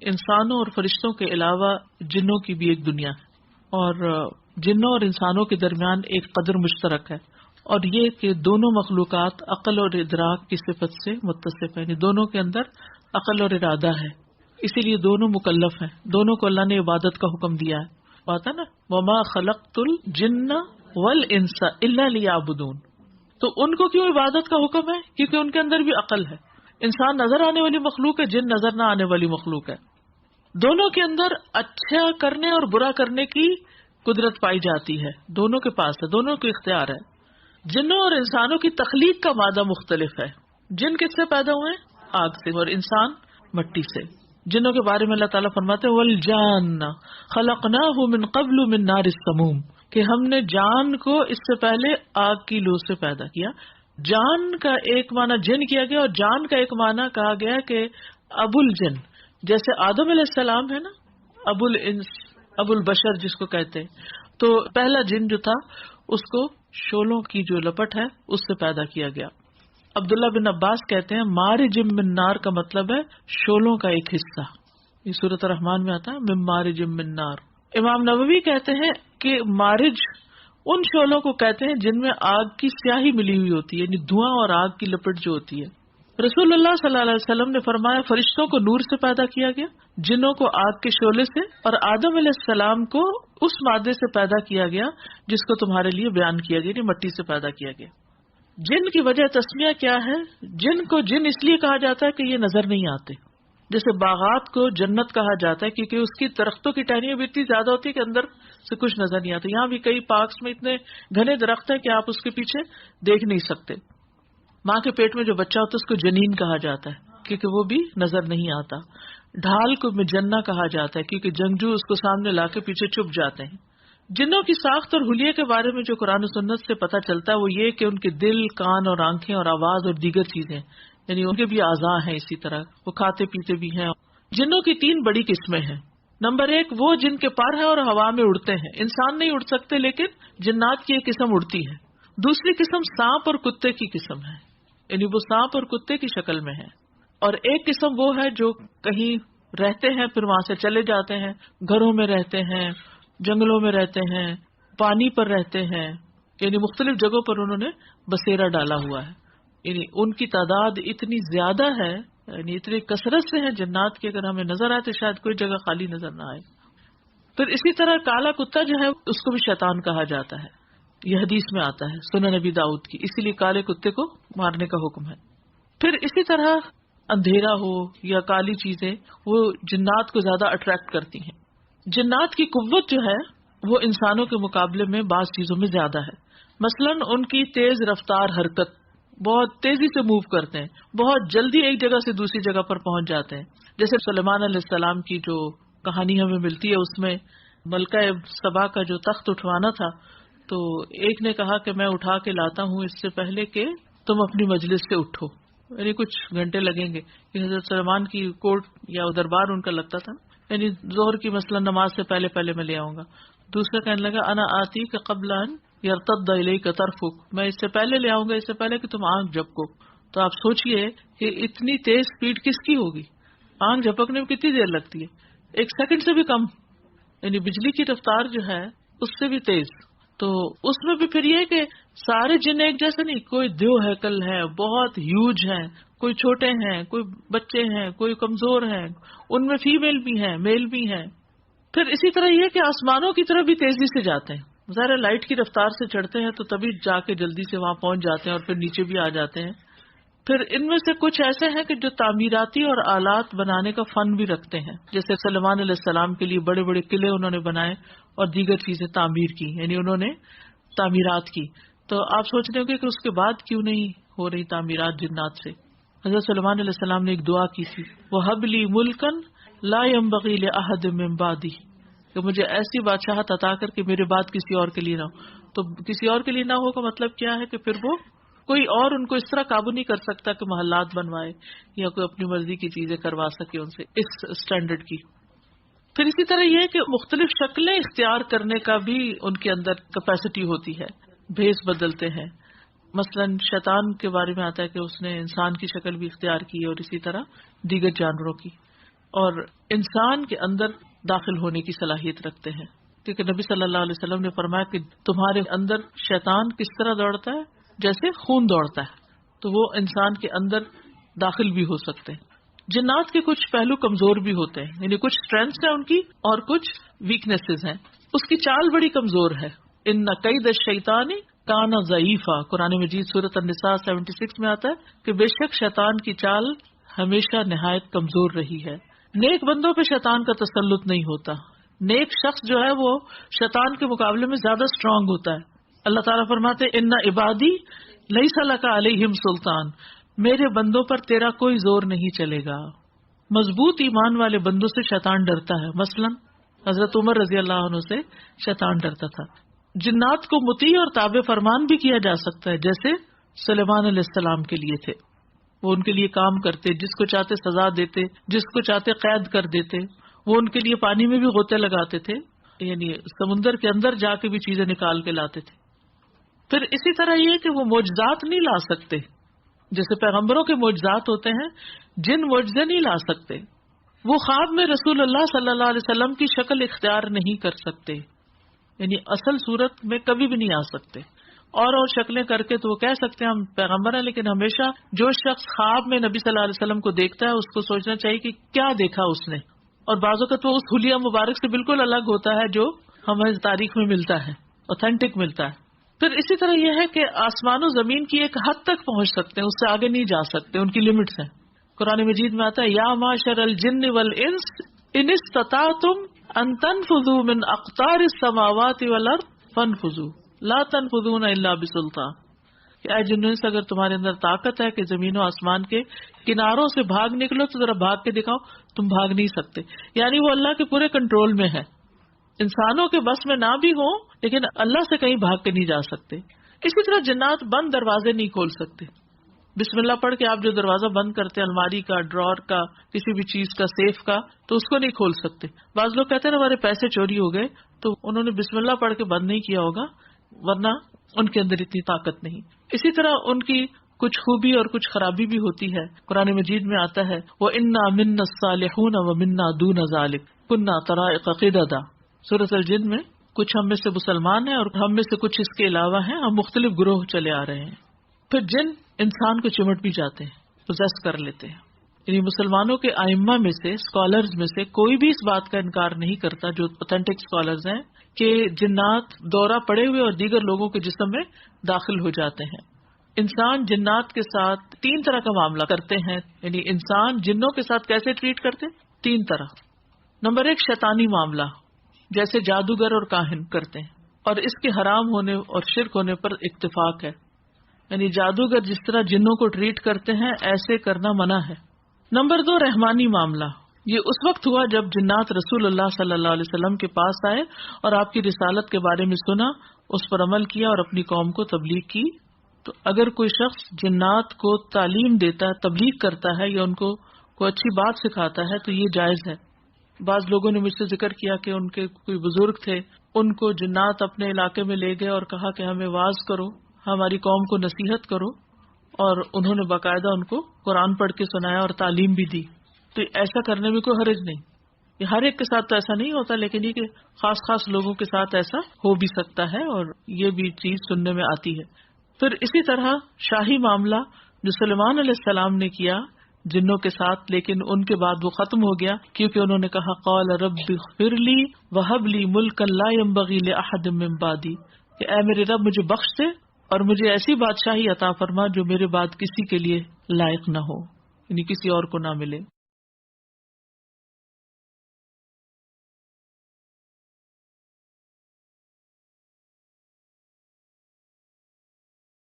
انسانوں اور فرشتوں کے علاوہ جنوں کی بھی ایک دنیا ہے، اور جنوں اور انسانوں کے درمیان ایک قدر مشترک ہے، اور یہ کہ دونوں مخلوقات عقل اور ادراک کی صفت سے متصف ہیں، یعنی دونوں کے اندر عقل اور ارادہ ہے، اسی لیے دونوں مکلف ہیں، دونوں کو اللہ نے عبادت کا حکم دیا ہے۔ بات ہے نا وما خلقت الجن والانس الا لیعبدون، تو ان کو کیوں عبادت کا حکم ہے؟ کیونکہ ان کے اندر بھی عقل ہے۔ انسان نظر آنے والی مخلوق ہے، جن نظر نہ آنے والی مخلوق ہے، دونوں کے اندر اچھا کرنے اور برا کرنے کی قدرت پائی جاتی ہے، دونوں کے پاس ہے، دونوں کو اختیار ہے۔ جنوں اور انسانوں کی تخلیق کا مادہ مختلف ہے، جن کس سے پیدا ہوئے؟ آگ سے، اور انسان مٹی سے۔ جنوں کے بارے میں اللہ تعالیٰ فرماتے ہیں والجان خلقناہ من قبل من نار السموم، کہ ہم نے جان کو اس سے پہلے آگ کی لو سے پیدا کیا۔ جان کا ایک معنی جن کیا گیا، اور جان کا ایک معنی کہا گیا کہ ابو الجن، جیسے آدم علیہ السلام ہے نا، ابو الانس، ابو البشر جس کو کہتے ہیں، تو پہلا جن جو تھا اس کو شولوں کی جو لپٹ ہے اس سے پیدا کیا گیا۔ عبداللہ بن عباس کہتے ہیں مارج من نار کا مطلب ہے شولوں کا ایک حصہ، یہ سورۃ الرحمن میں آتا ہے من مارج من نار۔ امام نووی کہتے ہیں کہ مارج ان شولوں کو کہتے ہیں جن میں آگ کی سیاہی ملی ہوئی ہوتی ہے، یعنی دھواں اور آگ کی لپٹ جو ہوتی ہے۔ رسول اللہ صلی اللہ علیہ وسلم نے فرمایا فرشتوں کو نور سے پیدا کیا گیا، جنوں کو آگ کے شعلے سے، اور آدم علیہ السلام کو اس مادے سے پیدا کیا گیا جس کو تمہارے لیے بیان کیا گیا، یعنی مٹی سے پیدا کیا گیا۔ جن کی وجہ تسمیہ کیا ہے؟ جن کو جن اس لیے کہا جاتا ہے کہ یہ نظر نہیں آتے، جیسے باغات کو جنت کہا جاتا ہے کیونکہ اس کی درختوں کی ٹہنیاں بھی اتنی زیادہ ہوتی ہے کہ اندر سے کچھ نظر نہیں آتا۔ یہاں بھی کئی پارکس میں اتنے گھنے درخت ہیں کہ آپ اس کے پیچھے دیکھ نہیں سکتے۔ ماں کے پیٹ میں جو بچہ ہوتا ہے اس کو جنین کہا جاتا ہے کیونکہ وہ بھی نظر نہیں آتا۔ ڈھال کو مجنہ کہا جاتا ہے کیونکہ جنگجو اس کو سامنے لا کے پیچھے چھپ جاتے ہیں۔ جنوں کی ساخت اور حلیے کے بارے میں جو قرآن و سنت سے پتہ چلتا ہے وہ یہ کہ ان کے دل، کان اور آنکھیں اور آواز اور دیگر چیزیں، یعنی ان کے بھی اعضاء ہیں، اسی طرح وہ کھاتے پیتے بھی ہیں۔ جنوں کی 3 بڑی قسمیں ہیں۔ نمبر 1 وہ جن کے پر ہے اور ہوا میں اڑتے ہیں، انسان نہیں اڑ سکتے لیکن جنات کی ایک قسم اڑتی ہے۔ دوسری قسم سانپ اور کتے کی قسم ہے، یعنی وہ سانپ اور کتے کی شکل میں ہے۔ اور ایک قسم وہ ہے جو کہیں رہتے ہیں پھر وہاں سے چلے جاتے ہیں، گھروں میں رہتے ہیں، جنگلوں میں رہتے ہیں، پانی پر رہتے ہیں، یعنی مختلف جگہوں پر انہوں نے بسیرا ڈالا ہوا ہے۔ یعنی ان کی تعداد اتنی زیادہ ہے، یعنی اتنی کثرت سے ہیں جنات کی، اگر ہمیں نظر آئے تو شاید کوئی جگہ خالی نظر نہ آئے۔ پھر اسی طرح کالا کتا جو ہے اس کو بھی شیطان کہا جاتا ہے، یہ حدیث میں آتا ہے سنن نبی داؤد کی، اسی لیے کالے کتے کو مارنے کا حکم ہے۔ پھر اسی طرح اندھیرا ہو یا کالی چیزیں وہ جنات کو زیادہ اٹریکٹ کرتی ہیں۔ جنات کی قوت جو ہے وہ انسانوں کے مقابلے میں بعض چیزوں میں زیادہ ہے، مثلاً ان کی تیز رفتار حرکت، بہت تیزی سے موو کرتے ہیں، بہت جلدی ایک جگہ سے دوسری جگہ پر پہنچ جاتے ہیں۔ جیسے سلیمان علیہ السلام کی جو کہانی ہمیں ملتی ہے اس میں ملکہ سبا کا جو تخت اٹھوانا تھا تو ایک نے کہا کہ میں اٹھا کے لاتا ہوں اس سے پہلے کہ تم اپنی مجلس سے اٹھو، یعنی کچھ گھنٹے لگیں گے کہ حضرت سلیمان کی کورٹ یا دربار ان کا لگتا تھا، یعنی ظہر کی مثلا نماز سے پہلے پہلے میں لے آؤں گا۔ دوسرا کہنے لگا انا آتی کہ قبل ان یرتد الیک طرفک، میں اس سے پہلے لے آؤں گا، اس سے پہلے کہ تم آنکھ جھپکو۔ تو آپ سوچئے کہ اتنی تیز سپیڈ کس کی ہوگی؟ آنکھ جھپکنے میں کتنی دیر لگتی ہے؟ 1 سیکنڈ سے بھی کم، یعنی بجلی کی رفتار جو ہے اس سے بھی تیز۔ تو اس میں بھی پھر یہ کہ سارے جن ایک جیسے نہیں، کوئی دیو ہیکل ہے، بہت ہیوج ہیں، کوئی چھوٹے ہیں، کوئی بچے ہیں، کوئی کمزور ہیں، ان میں فیمیل بھی ہیں، میل بھی ہیں۔ پھر اسی طرح یہ کہ آسمانوں کی طرف بھی تیزی سے جاتے ہیں، ظاہر لائٹ کی رفتار سے چڑھتے ہیں تو تبھی جا کے جلدی سے وہاں پہنچ جاتے ہیں اور پھر نیچے بھی آ جاتے ہیں۔ پھر ان میں سے کچھ ایسے ہیں کہ جو تعمیراتی اور آلات بنانے کا فن بھی رکھتے ہیں، جیسے سلیمان علیہ السلام کے لیے بڑے بڑے قلعے انہوں نے بنائے اور دیگر چیزیں تعمیر کی، یعنی انہوں نے تعمیرات کی۔ تو آپ سوچ رہے ہوں گے کہ اس کے بعد کیوں نہیں ہو رہی تعمیرات جنات سے؟ حضرت سلیمان علیہ السلام نے ایک دعا کی تھی، وَهَبْ لِي مُلْكًا لَا يَنبَغِي لِأَحَدٍ مِّن بَعْدِي، کہ مجھے ایسی بادشاہت عطا کر کے میرے بعد کسی اور کے لیے نہ ہو۔ تو کسی اور کے لیے نہ ہو کا مطلب کیا ہے کہ پھر وہ کوئی اور ان کو اس طرح قابو نہیں کر سکتا کہ محلات بنوائے یا کوئی اپنی مرضی کی چیزیں کروا سکے ان سے اس سٹینڈرڈ کی۔ پھر اسی طرح یہ کہ مختلف شکلیں اختیار کرنے کا بھی ان کے اندر کیپیسٹی ہوتی ہے، بھیس بدلتے ہیں۔ مثلا شیطان کے بارے میں آتا ہے کہ اس نے انسان کی شکل بھی اختیار کی اور اسی طرح دیگر جانوروں کی۔ اور انسان کے اندر داخل ہونے کی صلاحیت رکھتے ہیں، کیونکہ نبی صلی اللہ علیہ وسلم نے فرمایا کہ تمہارے اندر شیطان کس طرح دوڑتا ہے، جیسے خون دوڑتا ہے، تو وہ انسان کے اندر داخل بھی ہو سکتے ہیں۔ جنات کے کچھ پہلو کمزور بھی ہوتے ہیں، یعنی کچھ اسٹرینتھس ہیں ان کی اور کچھ ویکنیسز ہیں۔ اس کی چال بڑی کمزور ہے، ان قید الشیطان کان ضعیفا، قرآن مجید سورۃ النساء 76 میں آتا ہے کہ بے شک شیطان کی چال ہمیشہ نہایت کمزور رہی ہے۔ نیک بندوں پہ شیطان کا تسلط نہیں ہوتا، نیک شخص جو ہے وہ شیطان کے مقابلے میں زیادہ اسٹرانگ ہوتا ہے۔ اللہ تعالیٰ فرماتے ان عبادی لیس لک علیہم سلطان، میرے بندوں پر تیرا کوئی زور نہیں چلے گا۔ مضبوط ایمان والے بندوں سے شیطان ڈرتا ہے، مثلا حضرت عمر رضی اللہ عنہ سے شیطان ڈرتا تھا۔ جنات کو مطیع اور تابع فرمان بھی کیا جا سکتا ہے، جیسے سلیمان علیہ السلام کے لیے تھے، وہ ان کے لیے کام کرتے، جس کو چاہتے سزا دیتے، جس کو چاہتے قید کر دیتے، وہ ان کے لیے پانی میں بھی غوطے لگاتے تھے، یعنی سمندر کے اندر جا کے بھی چیزیں نکال کے لاتے تھے۔ پھر اسی طرح یہ کہ وہ معجزات نہیں لا سکتے، جیسے پیغمبروں کے معجزات ہوتے ہیں، جن معجزے نہیں لا سکتے۔ وہ خواب میں رسول اللہ صلی اللہ علیہ وسلم کی شکل اختیار نہیں کر سکتے، یعنی اصل صورت میں کبھی بھی نہیں آ سکتے۔ اور شکلیں کر کے تو وہ کہہ سکتے ہیں ہم پیغمبر ہیں، لیکن ہمیشہ جو شخص خواب میں نبی صلی اللہ علیہ وسلم کو دیکھتا ہے اس کو سوچنا چاہیے کہ کیا دیکھا اس نے، اور بعض اوقات وہ اس حلیہ مبارک سے بالکل الگ ہوتا ہے جو ہمیں تاریخ میں ملتا ہے، اوتھینٹک ملتا ہے۔ پھر اسی طرح یہ ہے کہ آسمان و زمین کی ایک حد تک پہنچ سکتے ہیں، اس سے آگے نہیں جا سکتے، ان کی لمٹس ہیں۔ قرآن مجید میں آتا ہے یا معشر الجن والانس ان استطعتم ان تنفذوا من اقطار السماوات والارض فانفذوا لا تنفذون الا بسلطان، کہ اے جنوں سے اگر تمہارے اندر طاقت ہے کہ زمین و آسمان کے کناروں سے بھاگ نکلو تو ذرا بھاگ کے دکھاؤ، تم بھاگ نہیں سکتے، یعنی وہ اللہ کے پورے کنٹرول میں ہے۔ انسانوں کے بس میں نہ بھی ہوں لیکن اللہ سے کہیں بھاگ کے نہیں جا سکتے۔ اسی طرح جنات بند دروازے نہیں کھول سکتے، بسم اللہ پڑھ کے آپ جو دروازہ بند کرتے ہیں، الماری کا، ڈرار کا، کسی بھی چیز کا، سیف کا، تو اس کو نہیں کھول سکتے۔ بعض لوگ کہتے ہیں ہمارے پیسے چوری ہو گئے، تو انہوں نے بسم اللہ پڑھ کے بند نہیں کیا ہوگا، ورنہ ان کے اندر اتنی طاقت نہیں۔ اسی طرح ان کی کچھ خوبی اور کچھ خرابی بھی ہوتی ہے۔ قرآن مجید میں آتا ہے وَإِنَّا مِنَّا الصَّالِحُونَ وَمِنَّا دُونَ ذَلِكَ كُنَّا طَرَائِقَ قِدَدًا، سورۃ الجن میں کچھ ہم میں سے مسلمان ہیں اور ہم میں سے کچھ اس کے علاوہ ہیں، ہم مختلف گروہ چلے آ رہے ہیں۔ پھر جن انسان کو چمٹ بھی جاتے ہیں، پوزیس کر لیتے ہیں، یعنی مسلمانوں کے ائمہ میں سے، اسکالرز میں سے کوئی بھی اس بات کا انکار نہیں کرتا، جو اوتھینٹک اسکالرز ہیں، کہ جنات دورہ پڑے ہوئے اور دیگر لوگوں کے جسم میں داخل ہو جاتے ہیں۔ انسان جنات کے ساتھ تین طرح کا معاملہ کرتے ہیں، یعنی انسان جنوں کے ساتھ کیسے ٹریٹ کرتے ہیں؟ تین طرح۔ نمبر ایک، شیطانی معاملہ، جیسے جادوگر اور کاہن کرتے ہیں، اور اس کے حرام ہونے اور شرک ہونے پر اتفاق ہے، یعنی جادوگر جس طرح جنوں کو ٹریٹ کرتے ہیں ایسے کرنا منع ہے۔ نمبر دو، رحمانی معاملہ، یہ اس وقت ہوا جب جنات رسول اللہ صلی اللہ علیہ وسلم کے پاس آئے اور آپ کی رسالت کے بارے میں سنا، اس پر عمل کیا اور اپنی قوم کو تبلیغ کی۔ تو اگر کوئی شخص جنات کو تعلیم دیتا ہے، تبلیغ کرتا ہے یا ان کو کوئی اچھی بات سکھاتا ہے تو یہ جائز ہے۔ بعض لوگوں نے مجھ سے ذکر کیا کہ ان کے کوئی بزرگ تھے، ان کو جنات اپنے علاقے میں لے گئے اور کہا کہ ہمیں واعظ کرو، ہماری قوم کو نصیحت کرو، اور انہوں نے باقاعدہ ان کو قرآن پڑھ کے سنایا اور تعلیم بھی دی۔ تو ایسا کرنے میں کوئی حرج نہیں، یہ ہر ایک کے ساتھ تو ایسا نہیں ہوتا، لیکن یہ کہ خاص لوگوں کے ساتھ ایسا ہو بھی سکتا ہے، اور یہ بھی چیز سننے میں آتی ہے۔ پھر اسی طرح شاہی معاملہ جو سلیمان علیہ السلام نے کیا جنوں کے ساتھ، لیکن ان کے بعد وہ ختم ہو گیا کیونکہ انہوں نے کہا قال رب اغفر لی وہب لی ملکا لا ينبغی لأحد من بعدی، کہ اے میرے رب مجھے بخش دے اور مجھے ایسی بادشاہی عطا فرما جو میرے بعد کسی کے لیے لائق نہ ہو، یعنی کسی اور کو نہ ملے۔